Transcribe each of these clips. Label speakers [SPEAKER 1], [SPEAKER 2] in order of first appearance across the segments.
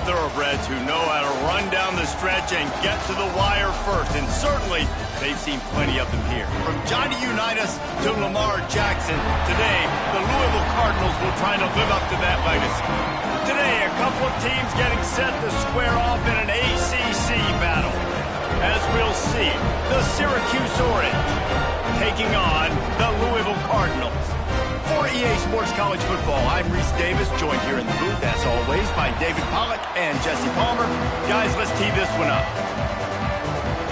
[SPEAKER 1] thoroughbreds who know how to run down the stretch and get to the wire first, and certainly they've seen plenty of them here. From Johnny Unitas to Lamar Jackson, today the Louisville Cardinals will try to live up to that legacy. Today, a couple of teams getting set to square off in an ACC battle. As we'll see, the Syracuse Orange taking on the Louisville Cardinals. For EA Sports College Football, I'm Reese Davis, joined here in the booth, as always, by David Pollack and Jesse Palmer. Guys, let's tee this one up.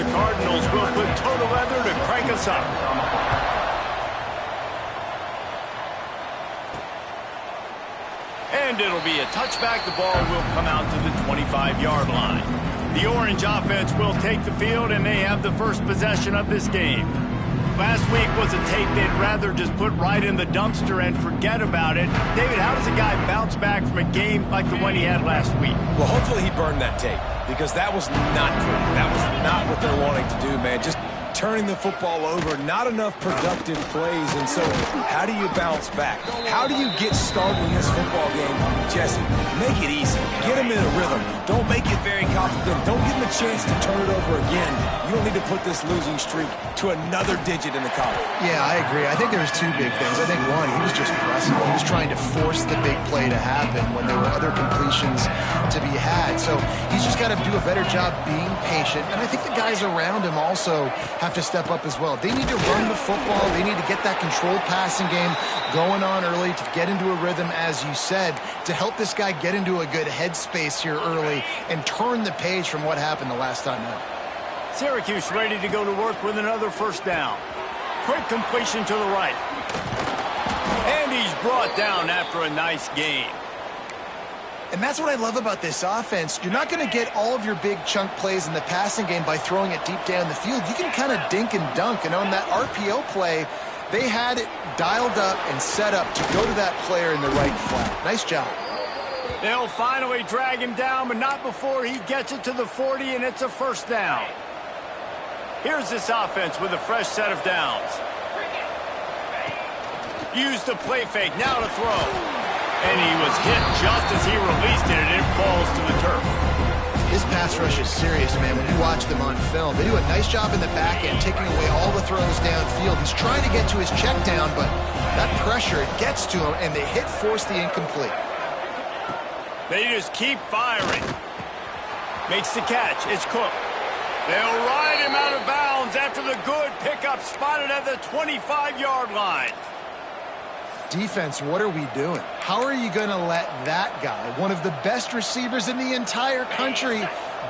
[SPEAKER 1] The Cardinals will put total leather to crank us up. And it'll be a touchback. The ball will come out to the 25-yard line. The Orange offense will take the field, and they have the first possession of this game. Last week was a tape they'd rather just put right in the dumpster and forget about it. David, how does a guy bounce back from a game like the one he had last week?
[SPEAKER 2] Well, hopefully he burned that tape, because that was not pretty. That was not what they're wanting to do, man. Just turning the football over, not enough productive plays. And so how do you bounce back? How do you get started in this football game? Jesse, make it easy. Get him in a rhythm. Don't make it very complicated. Don't give him a chance to turn it over again. You don't need to put this losing streak to another digit in the column.
[SPEAKER 3] Yeah, I agree. I think there's two big things. I think, one, he was just pressing. He was trying to force the big play to happen when there were other completions to be had. So he's just got to do a better job being patient. And I think the guys around him also have to step up as well. They need to run the football. They need to get that controlled passing game going on early to get into a rhythm, as you said, to help this guy get into a good headspace here early and turn the page from what happened the last time out.
[SPEAKER 1] Syracuse ready to go to work with another first down. Quick completion to the right. And he's brought down after a nice gain.
[SPEAKER 3] And that's what I love about this offense. You're not going to get all of your big chunk plays in the passing game by throwing it deep down the field. You can kind of dink and dunk. And on that RPO play, they had it dialed up and set up to go to that player in the right flat. Nice job.
[SPEAKER 1] They'll finally drag him down, but not before he gets it to the 40, and it's a first down. Here's this offense with a fresh set of downs. Use the play fake, now to throw. And he was hit just as he released it, and it falls to the turf.
[SPEAKER 3] This pass rush is serious, man. When you watch them on film, they do a nice job in the back end, taking away all the throws downfield. He's trying to get to his check down, but that pressure, it gets to him, and they force the incomplete.
[SPEAKER 1] They just keep firing. Makes the catch. It's Cook. They'll ride him out of bounds after the good pickup spotted at the 25-yard line.
[SPEAKER 3] Defense, what are we doing? How are you going to let that guy, one of the best receivers in the entire country,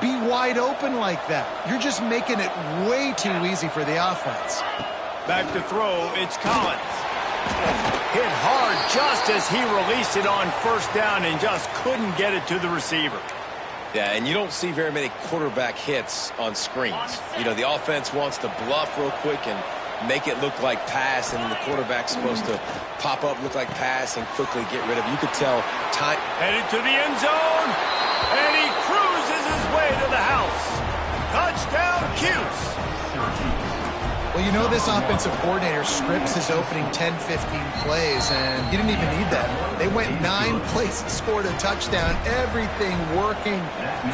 [SPEAKER 3] be wide open like that? You're just making it way too easy for the offense.
[SPEAKER 1] Back to throw, it's Collins. Hit hard just as he released it on first down and just couldn't get it to the receiver.
[SPEAKER 2] Yeah, and you don't see very many quarterback hits on screens. You know, the offense wants to bluff real quick and make it look like pass, and then the quarterback's supposed to pop up, look like pass, and quickly get rid of it. You could tell time.
[SPEAKER 1] Headed to the end zone, and he cruises his way to the house. Touchdown, Cuse.
[SPEAKER 3] Well, you know this offensive coordinator scripts his opening 10, 15 plays, and he didn't even need that. They went 9 plays and scored a touchdown, everything working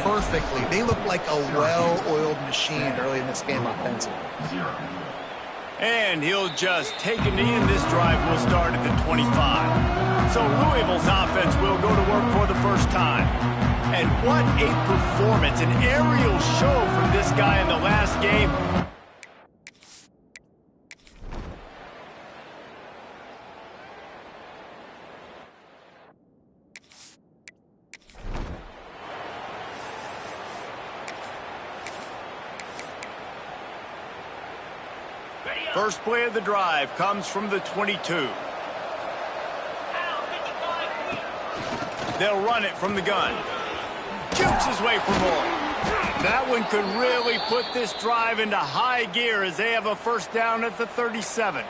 [SPEAKER 3] perfectly. They look like a well-oiled machine early in this game offensively.
[SPEAKER 1] And he'll just take a knee, and this drive will start at the 25. So Louisville's offense will go to work for the first time. And what a performance, an aerial show from this guy in the last game. First play of the drive comes from the 22. They'll run it from the gun. Jukes his way for more. That one could really put this drive into high gear as they have a first down at the 37.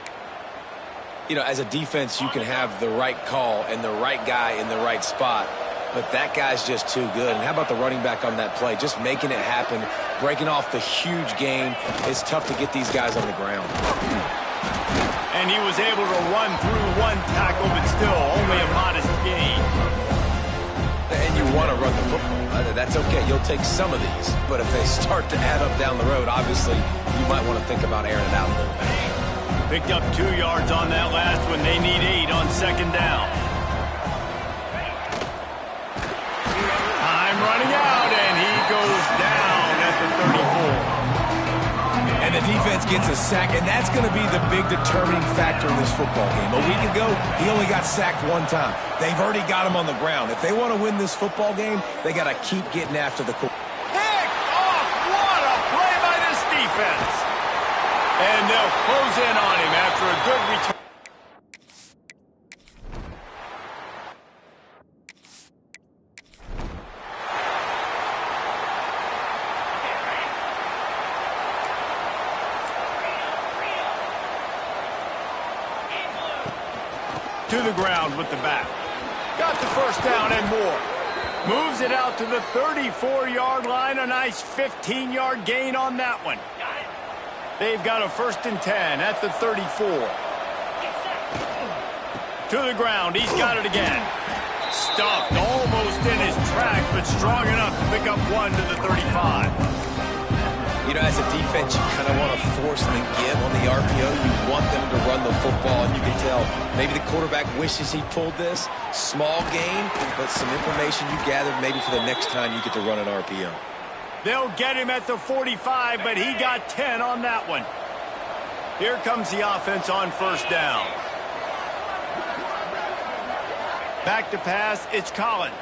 [SPEAKER 2] You know, as a defense, you can have the right call and the right guy in the right spot, but that guy's just too good. And how about the running back on that play? Just making it happen, breaking off the huge gain. It's tough to get these guys on the ground.
[SPEAKER 1] And he was able to run through one tackle, but still only a modest gain.
[SPEAKER 2] And you want to run the football. That's okay. You'll take some of these. But if they start to add up down the road, obviously, you might want to think about airing it out a little bit.
[SPEAKER 1] Picked up 2 yards on that last one. They need 8 on second down. Time running out, and he goes down at the 34.
[SPEAKER 2] And the defense gets a sack, and that's going to be the big determining factor in this football game. A week ago, he only got sacked 1 time. They've already got him on the ground. If they want to win this football game, they got to keep getting after the quarterback.
[SPEAKER 1] Pick off! What a play by this defense! And they'll close in on him after a good return. To the ground with the back. Got the first down and more. Moves it out to the 34-yard line. A nice 15-yard gain on that one. They've got a 1st and 10 at the 34. To the ground. He's got it again. Stuffed almost in his tracks, but strong enough to pick up 1 to the 35.
[SPEAKER 2] You know, as a defense, you kind of want to force them to give on the RPO. You want them to run the football, and you can tell maybe the quarterback wishes he pulled this. Small gain, but some information you gathered maybe for the next time you get to run an RPO.
[SPEAKER 1] They'll get him at the 45, but he got 10 on that one. Here comes the offense on 1st down. Back to pass, it's Collins.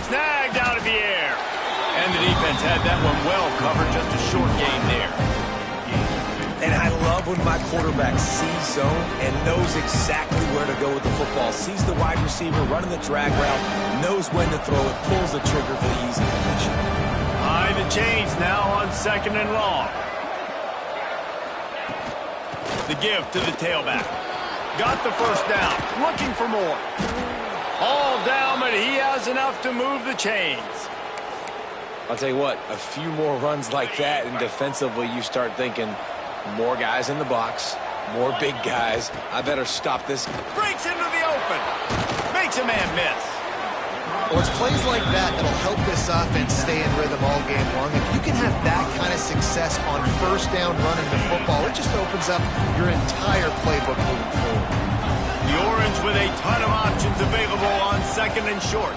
[SPEAKER 1] Snagged out of the air. And the defense had that one well covered, just a short gain there.
[SPEAKER 2] And I love when my quarterback sees zone and knows exactly where to go with the football. Sees the wide receiver running the drag route, knows when to throw it, pulls the trigger for the easy completion.
[SPEAKER 1] High the chains now on 2nd and long. The give to the tailback. Got the first down, looking for more. All down, but he has enough to move the chains.
[SPEAKER 2] I'll tell you what, a few more runs like that, and defensively you start thinking more guys in the box, more big guys. I better stop this.
[SPEAKER 1] Breaks into the open. Makes a man miss.
[SPEAKER 3] Well, it's plays like that that'll help this offense stay in rhythm all game long. If you can have that kind of success on 1st down running the football, it just opens up your entire playbook moving forward.
[SPEAKER 1] The Orange with a ton of options available on 2nd and short.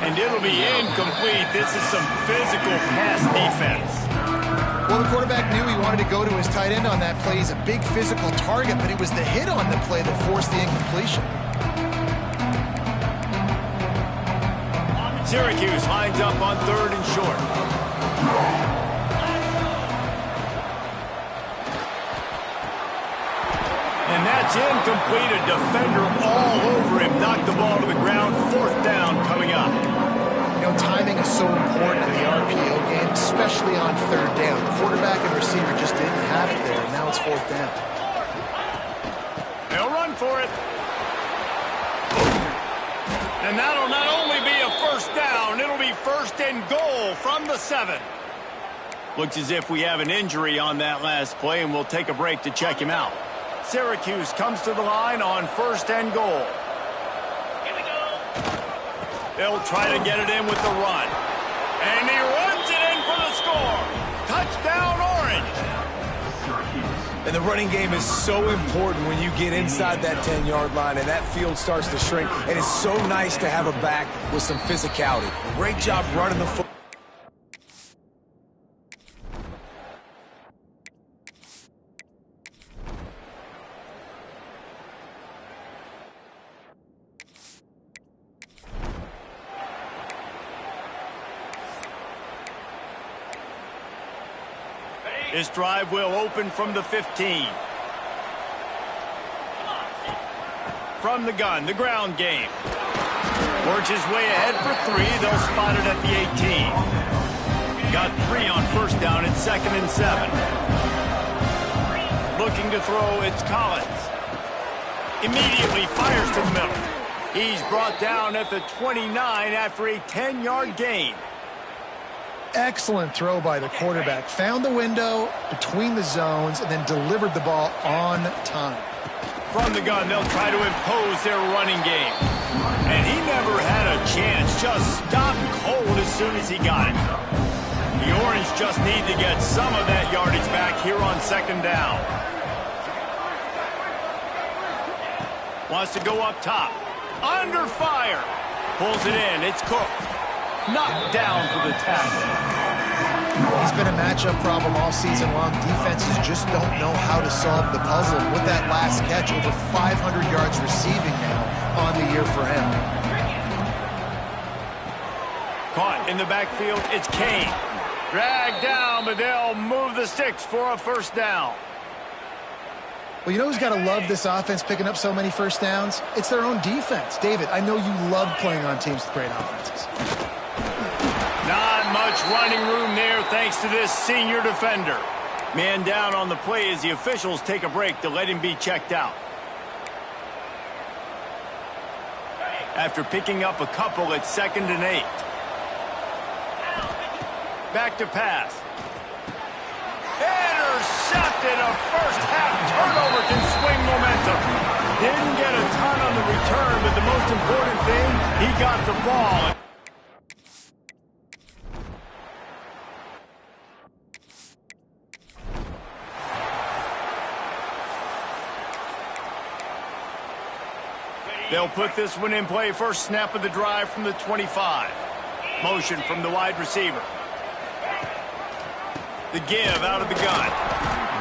[SPEAKER 1] And it'll be incomplete. This is some physical pass defense.
[SPEAKER 3] Well, the quarterback knew he wanted to go to his tight end on that play. He's a big physical target, but it was the hit on the play that forced the incompletion.
[SPEAKER 1] Syracuse lines up on 3rd and short. And that's incomplete. A defender all over him. Knocked the ball to the ground. 4th down coming up.
[SPEAKER 3] You know, timing is so important in the RPO game, especially on 3rd down. The quarterback and receiver just didn't have it there, and now it's 4th down.
[SPEAKER 1] They'll run for it. And that'll not only be a 1st down, it'll be 1st and goal from the 7. Looks as if we have an injury on that last play, and we'll take a break to check him out. Syracuse comes to the line on 1st and goal. Here we go. They'll try to get it in with the run. And he runs it in for the score. Touchdown, Orange.
[SPEAKER 2] And the running game is so important when you get inside that 10-yard line and that field starts to shrink. And it's so nice to have a back with some physicality. Great job running the football.
[SPEAKER 1] This drive will open from the 15. From the gun, the ground game. Works his way ahead for 3. They'll spot it at the 18. Got 3 on 1st down at 2nd and 7. Looking to throw, it's Collins. Immediately fires to the middle. He's brought down at the 29 after a 10-yard gain.
[SPEAKER 3] Excellent throw by the quarterback. Found the window between the zones and then delivered the ball on time.
[SPEAKER 1] From the gun, they'll try to impose their running game. And he never had a chance. Just stopped cold as soon as he got it. The Orange just need to get some of that yardage back here on second down. Wants to go up top. Under fire. Pulls it in. It's Cook. Knocked down for the tackle.
[SPEAKER 3] He's been a matchup problem all season long. Defenses just don't know how to solve the puzzle. With that last catch, over 500 yards receiving now on the year for him.
[SPEAKER 1] Caught in the backfield, it's Kane. Dragged down, but they'll move the sticks for a first down.
[SPEAKER 3] Well, you know who's got to love this offense picking up so many first downs? It's their own defense. David, I know you love playing on teams with great offenses.
[SPEAKER 1] Not much running room there thanks to this senior defender. Man down on the play as the officials take a break to let him be checked out. After picking up a couple at 2nd and 8. Back to pass. Intercepted. A first half turnover can swing momentum. Didn't get a ton on the return, but the most important thing, he got the ball. They'll put this one in play. First snap of the drive from the 25. Motion from the wide receiver. The give out of the gun.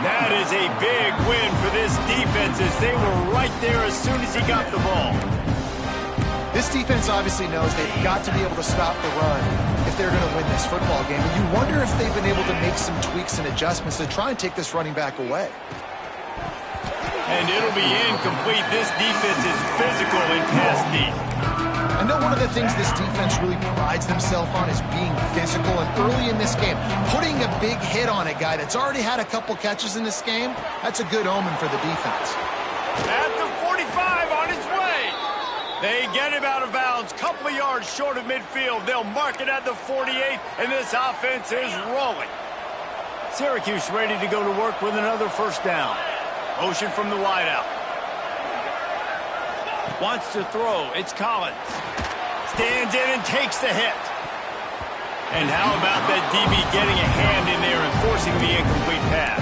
[SPEAKER 1] That is a big win for this defense as they were right there as soon as he got the ball.
[SPEAKER 3] This defense obviously knows they've got to be able to stop the run if they're going to win this football game. And you wonder if they've been able to make some tweaks and adjustments to try and take this running back away.
[SPEAKER 1] And it'll be incomplete. This defense is physical in pass deep.
[SPEAKER 3] I know one of the things this defense really prides themselves on is being physical. And early in this game, putting a big hit on a guy that's already had a couple catches in this game, that's a good omen for the defense.
[SPEAKER 1] At the 45 on his way. They get him out of bounds. Couple of yards short of midfield. They'll mark it at the 48, and this offense is rolling. Syracuse ready to go to work with another first down. Motion from the wideout. Wants to throw. It's Collins. Stands in and takes the hit. And how about that DB getting a hand in there and forcing the incomplete pass?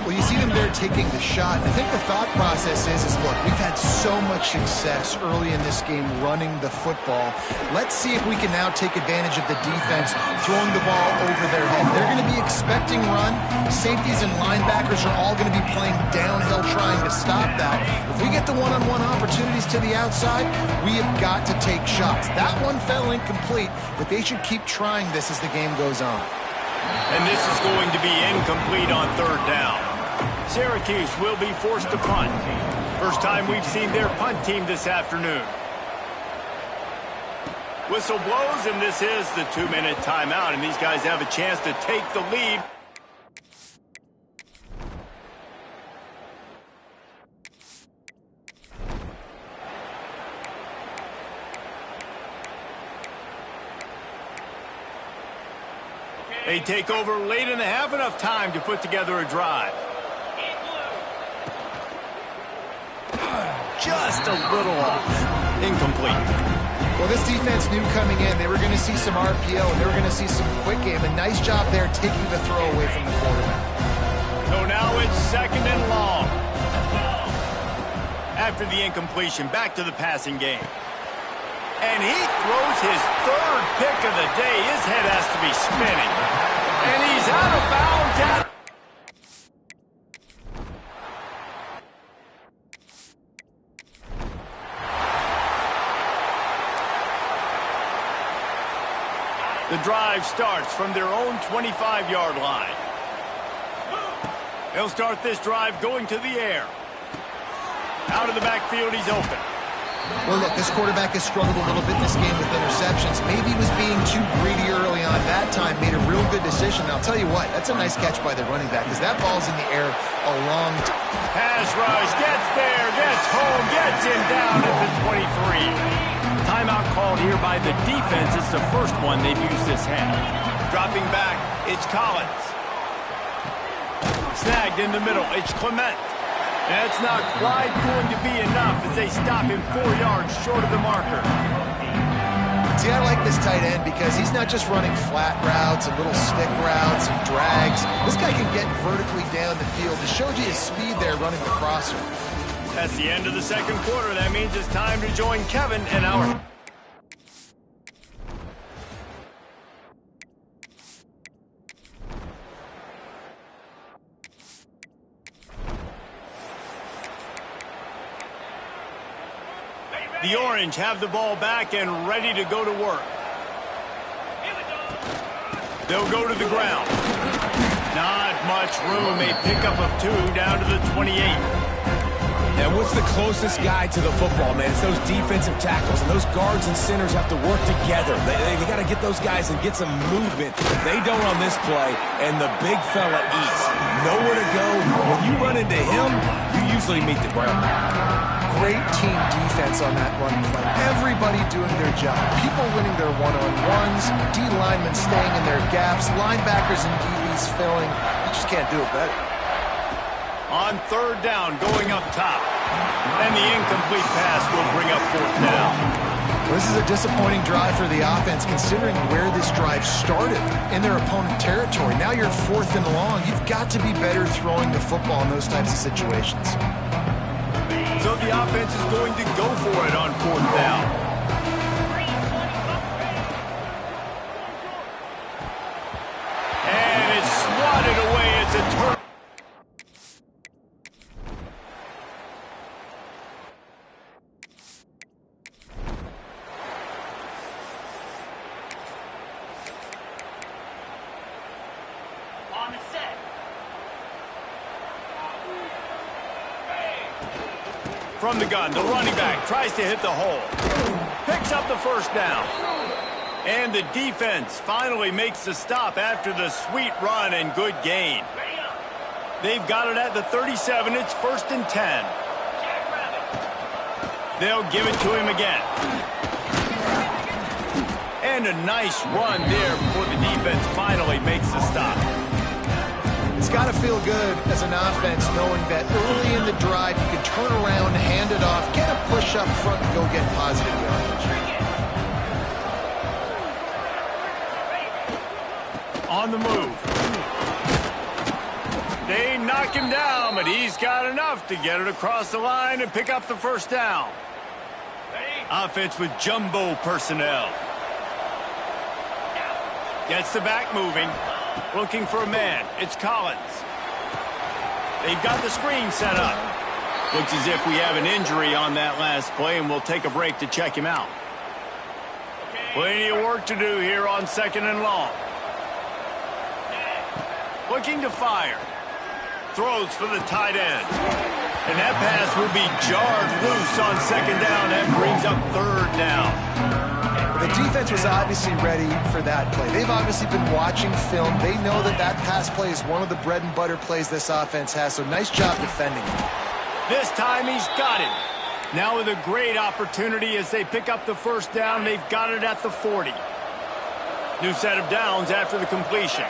[SPEAKER 3] Well, you see them there taking the shot. I think the thought process is look, we've had so much success early in this game running the football. Let's see if we can now take advantage of the defense throwing the ball over their head. They're going to be expecting run. Safeties and linebackers are all going to be playing downhill trying to stop that. If we get the one-on-one opportunities to the outside, we have got to take shots. That one fell incomplete, but they should keep trying this as the game goes on.
[SPEAKER 1] And this is going to be incomplete on third down. Syracuse will be forced to punt. First time we've seen their punt team this afternoon. Whistle blows, and this is the 2-minute timeout, and these guys have a chance to take the lead. They take over late in the half, enough time to put together a drive. Just a little off. Incomplete.
[SPEAKER 3] Well, this defense knew coming in they were going to see some RPO and they were going to see some quick game. A nice job there taking the throw away from the quarterback.
[SPEAKER 1] So now it's 2nd and long. After the incompletion, back to the passing game. And he throws his 3rd pick of the day. His head has to be spinning. And he's out of bounds at... The drive starts from their own 25-yard line. They'll start this drive going to the air. Out of the backfield, he's open.
[SPEAKER 3] Well, look, this quarterback has struggled a little bit in this game with interceptions. Maybe he was being too greedy early on. That time made a real good decision. I'll tell you what, that's a nice catch by the running back because that ball's in the air a long time.
[SPEAKER 1] Pass rush, gets there, gets home, gets him down at the 23. Timeout called here by the defense. It's the first one they've used this half. Dropping back, it's Collins. Snagged in the middle, it's Clement. That's not quite going to be enough as they stop him 4 yards short of the marker.
[SPEAKER 3] See, I like this tight end because he's not just running flat routes and little stick routes and drags. This guy can get vertically down the field. It showed you his speed there running the crosser.
[SPEAKER 1] That's the end of the second quarter. That means it's time to join Kevin and our... The Orange have the ball back and ready to go to work. They'll go to the ground. Not much room. A pickup of 2 down to the 28.
[SPEAKER 2] Now, what's the closest guy to the football, man? It's those defensive tackles, and those guards and centers have to work together. They got to get those guys and get some movement. They don't on this play, and the big fella eats. Nowhere to go. When you run into him, you usually meet the ground.
[SPEAKER 3] Great team defense on that run play. Everybody doing their job. People winning their one-on-ones, D linemen staying in their gaps, linebackers and DBs filling. You just can't do it better.
[SPEAKER 1] On third down, going up top. And the incomplete pass will bring up fourth down.
[SPEAKER 3] This is a disappointing drive for the offense considering where this drive started in their opponent territory. Now you're 4th and long. You've got to be better throwing the football in those types of situations.
[SPEAKER 1] So the offense is going to go for it on fourth down. And it's swatted away. It's a turn.
[SPEAKER 4] On the set.
[SPEAKER 1] From the gun, the running back tries to hit the hole. Picks up the first down. And the defense finally makes the stop after the sweet run and good gain. They've got it at the 37. It's 1st and 10. They'll give it to him again. And a nice run there before the defense finally makes the stop.
[SPEAKER 3] It's got to feel good as an offense knowing that early in the drive you can turn around, hand it off, get a push up front, and go get positive yardage.
[SPEAKER 1] On the move. They knock him down, but he's got enough to get it across the line and pick up the first down. Offense with jumbo personnel. Gets the back moving. Looking for a man. It's Collins. They've got the screen set up. Looks as if we have an injury on that last play, and we'll take a break to check him out. Plenty of work to do here on 2nd and long. Looking to fire. Throws for the tight end. And that pass will be jarred loose on 2nd down. That brings up 3rd down.
[SPEAKER 3] The defense was obviously ready for that play. They've obviously been watching film. They know that that pass play is one of the bread and butter plays this offense has, so nice job defending it.
[SPEAKER 1] This time he's got it. Now with a great opportunity as they pick up the first down. They've got it at the 40. New set of downs after the completion.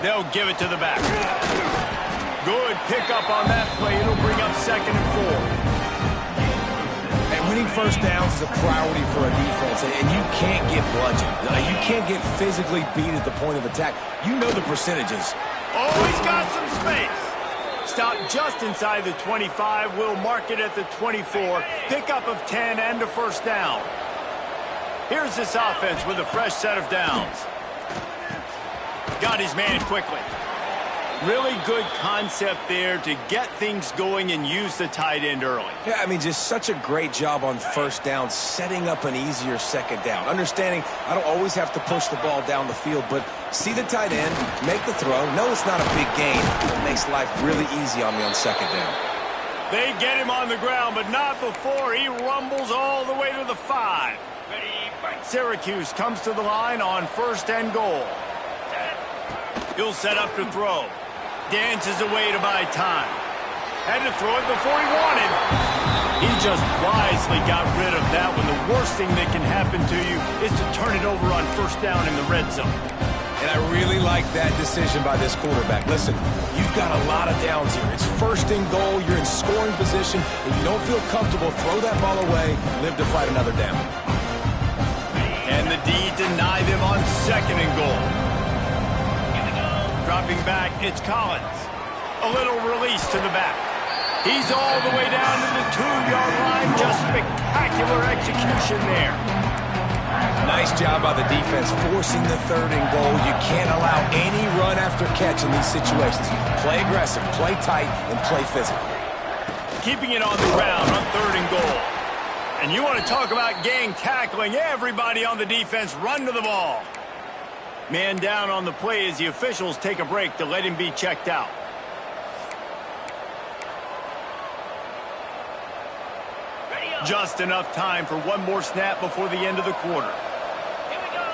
[SPEAKER 1] They'll give it to the back. Good pickup on that play. It'll bring up 2nd and 4.
[SPEAKER 2] And winning first downs is a priority for a defense, and you can't get bludgeoned. You can't get physically beat at the point of attack. You know the percentages.
[SPEAKER 1] Oh, he's got some space. Stop just inside the 25. We'll mark it at the 24. Pickup of 10 and a first down. Here's this offense with a fresh set of downs. Got his man quickly. Really good concept there to get things going and use the tight end early.
[SPEAKER 2] Yeah, I mean, just such a great job on first down, setting up an easier 2nd down. Understanding I don't always have to push the ball down the field, but see the tight end, make the throw. No, it's not a big gain. It makes life really easy on me on 2nd down.
[SPEAKER 1] They get him on the ground, but not before he rumbles all the way to the 5. Syracuse comes to the line on 1st and goal. He'll set up to throw. Dances away to buy time. Had to throw it before he wanted. He just wisely got rid of that one. The worst thing that can happen to you is to turn it over on 1st down in the red zone.
[SPEAKER 2] And I really like that decision by this quarterback. Listen, you've got a lot of downs here. It's first and goal. You're in scoring position. If you don't feel comfortable, throw that ball away. Live to fight another down.
[SPEAKER 1] And the D deny them on second and goal. Dropping back, it's Collins. A little release to the back. He's all the way down to the 2-yard line. Just spectacular execution there.
[SPEAKER 2] Nice job by the defense forcing the third and goal. You can't allow any run after catch in these situations. Play aggressive, play tight, and play physical.
[SPEAKER 1] Keeping it on the ground on third and goal. And you want to talk about gang tackling. Everybody on the defense run to the ball. Man down on the play as the officials take a break to let him be checked out. Just enough time for one more snap before the end of the quarter.
[SPEAKER 4] Here we go.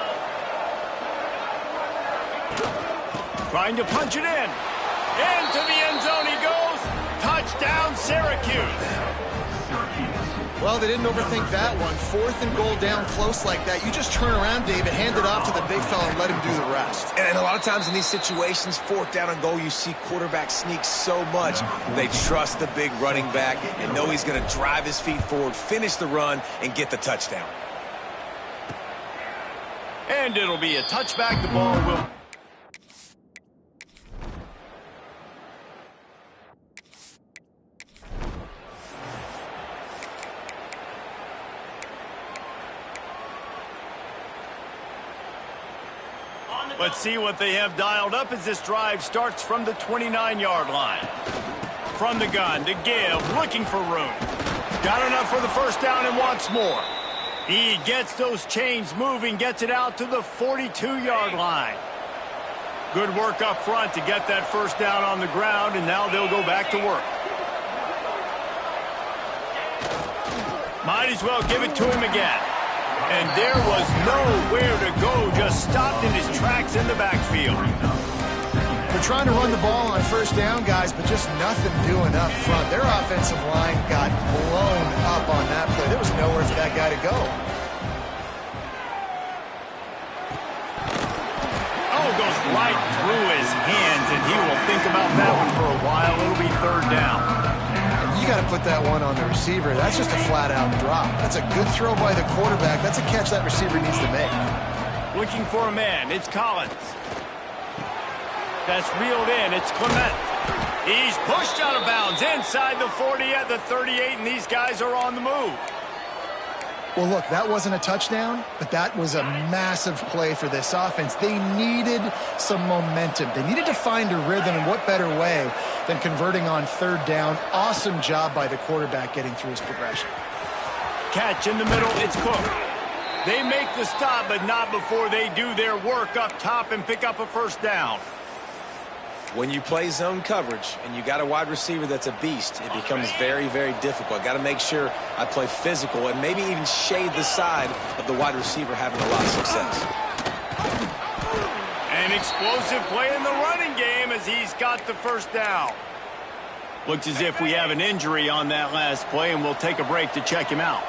[SPEAKER 1] Trying to punch it in. Into the end zone he goes. Touchdown, Syracuse.
[SPEAKER 3] Well, they didn't overthink that one. Fourth and goal down close like that. You just turn around, David, hand it off to the big fella and let him do the rest.
[SPEAKER 2] And a lot of times in these situations, fourth down and goal, you see quarterbacks sneak so much. They trust the big running back and know he's going to drive his feet forward, finish the run, and get the touchdown.
[SPEAKER 1] And it'll be a touchback. The ball will... Let's see what they have dialed up as this drive starts from the 29-yard line. From the gun to give, looking for room. Got enough for the first down and wants more. He gets those chains moving, gets it out to the 42-yard line. Good work up front to get that first down on the ground, and now they'll go back to work. Might as well give it to him again. And there was nowhere to go, just stopped in his tracks in the backfield.
[SPEAKER 3] They're trying to run the ball on first down, guys, but just nothing doing up front. Their offensive line got blown up on that play. There was nowhere for that guy to go.
[SPEAKER 1] Oh, goes right through his hands, and he will think about that one for a while. It'll be third down.
[SPEAKER 3] You got to put that one on the receiver. That's just a flat-out drop. That's a good throw by the quarterback. That's a catch that receiver needs to make.
[SPEAKER 1] Looking for a man. It's Collins. That's reeled in. It's Clement. He's pushed out of bounds inside the 40 at the 38, and these guys are on the move.
[SPEAKER 3] Well, look, that wasn't a touchdown, but that was a massive play for this offense. They needed some momentum. They needed to find a rhythm, and what better way than converting on third down. Awesome job by the quarterback getting through his progression.
[SPEAKER 1] Catch in the middle, it's Cook. They make the stop, but not before they do their work up top and pick up a first down.
[SPEAKER 2] When you play zone coverage and you got a wide receiver that's a beast, it becomes very, very difficult. Got to make sure I play physical and maybe even shade the side of the wide receiver having a lot of success.
[SPEAKER 1] An explosive play in the running game as he's got the first down. Looks as if we have an injury on that last play, and we'll take a break to check him out.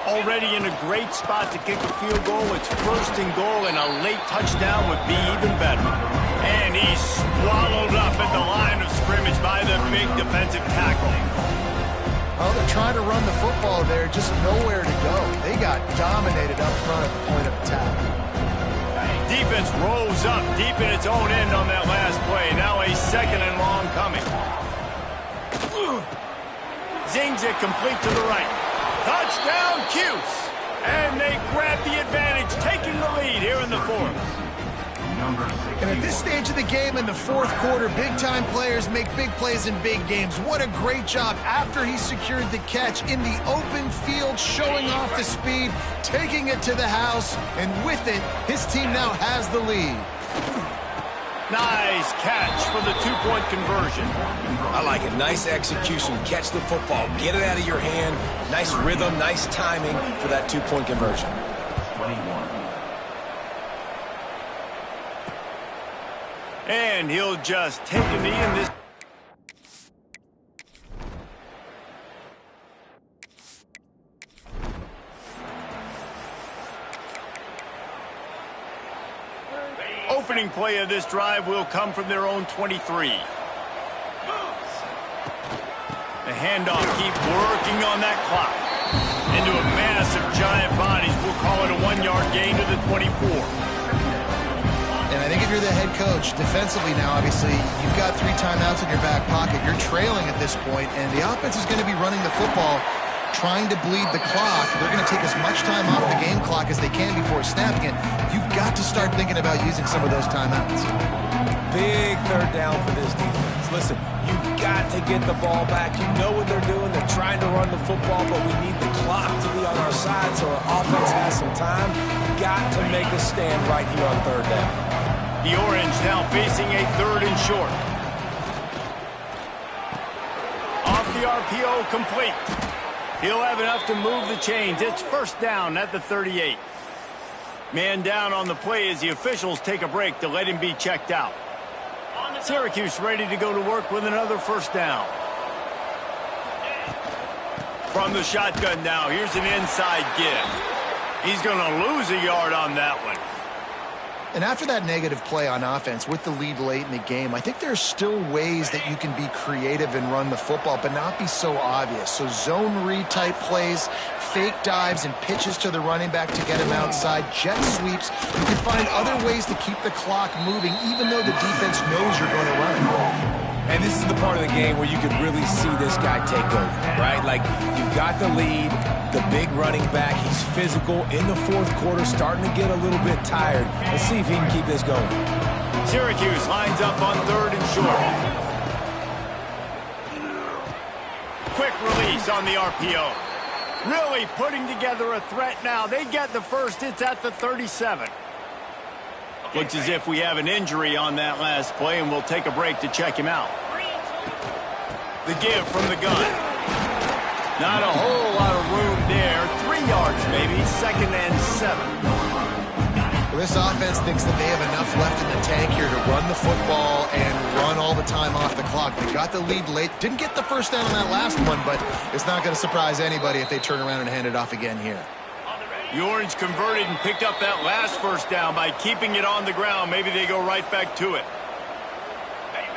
[SPEAKER 1] Already in a great spot to kick a field goal. It's first and goal, and a late touchdown would be even better. And he's swallowed up at the line of scrimmage by the big defensive tackle.
[SPEAKER 3] Oh, they're trying to run the football there, just nowhere to go. They got dominated up front at the point of attack.
[SPEAKER 1] Defense rose up deep in its own end on that last play. Now a second and long coming. Zings it complete to the right. Touchdown, Cuse. And they grab the advantage, taking the lead here in the fourth.
[SPEAKER 3] And at this stage of the game in the fourth quarter, big-time players make big plays in big games. What a great job after he secured the catch in the open field, showing off the speed, taking it to the house, and with it, his team now has the lead.
[SPEAKER 1] Nice catch for the two-point conversion.
[SPEAKER 2] I like it. Nice execution. Catch the football. Get it out of your hand. Nice rhythm, nice timing for that two-point conversion.
[SPEAKER 1] And he'll just take a knee in this. Opening play of this drive will come from their own 23. The handoff, keep working on that clock. Into a mass of giant bodies, we'll call it a 1-yard gain to the 24.
[SPEAKER 3] And I think if you're the head coach, defensively now, obviously, you've got 3 timeouts in your back pocket. You're trailing at this point, and the offense is going to be running the football, trying to bleed the clock. They're going to take as much time off the game clock as they can before snapping it. You've got to start thinking about using some of those timeouts.
[SPEAKER 2] Big third down for this defense. Listen, you've got to get the ball back. You know what they're doing. They're trying to run the football, but we need the clock to be on our side so our offense has some time. Got to make a stand right here on third down.
[SPEAKER 1] The Orange now facing a 3rd and short. Off the RPO, complete. He'll have enough to move the chains. It's 1st down at the 38. Man down on the play as the officials take a break to let him be checked out. Syracuse ready to go to work with another 1st down. From the shotgun now, here's an inside give. He's going to lose a yard on that one.
[SPEAKER 3] And after that negative play on offense with the lead late in the game, I think there's still ways that you can be creative and run the football, but not be so obvious. So zone read type plays, fake dives and pitches to the running back to get him outside, jet sweeps. You can find other ways to keep the clock moving, even though the defense knows you're going to run it.
[SPEAKER 2] And this is the part of the game where you could really see this guy take over, right? Like, you've got the lead, the big running back. He's physical in the 4th quarter, starting to get a little bit tired. Let's see if he can keep this going.
[SPEAKER 1] Syracuse lines up on 3rd and short. Quick release on the RPO. Really putting together a threat now. They get the first. It's at the 37. Looks as if we have an injury on that last play, and we'll take a break to check him out. The give from the gun. Not a whole lot of room there. 3 yards maybe. 2nd and 7.
[SPEAKER 3] Well, this offense thinks that they have enough left in the tank here to run the football and run all the time off the clock. They got the lead late. Didn't get the 1st down on that last one, but it's not going to surprise anybody if they turn around and hand it off again here.
[SPEAKER 1] The Orange converted and picked up that last 1st down by keeping it on the ground. Maybe they go right back to it.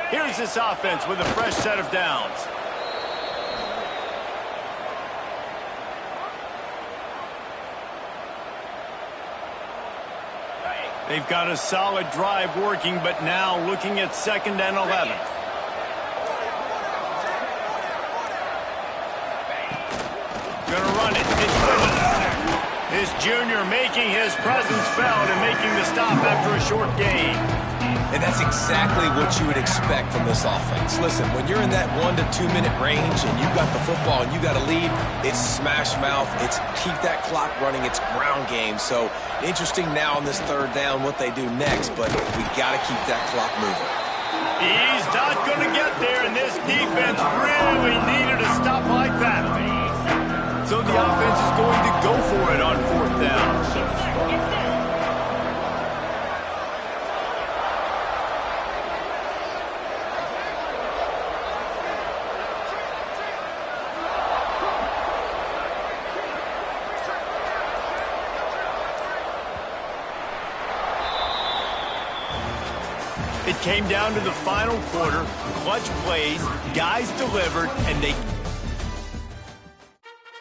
[SPEAKER 1] Here's this offense with a fresh set of downs. They've got a solid drive working, but now looking at 2nd and 11. Gonna run it. It's Willis. This junior making his presence felt and making the stop after a short gain.
[SPEAKER 2] And that's exactly what you would expect from this offense. Listen, when you're in that 1 to 2 minute range and you've got the football and you got a lead, it's smash mouth, it's keep that clock running, it's ground game. So interesting now on this 3rd down what they do next, but we got to keep that clock moving.
[SPEAKER 1] He's not going to get there, and this defense really needed a stop like that. So the offense is going to go for it on 4th down. It came down to the final quarter, clutch plays, guys delivered, and they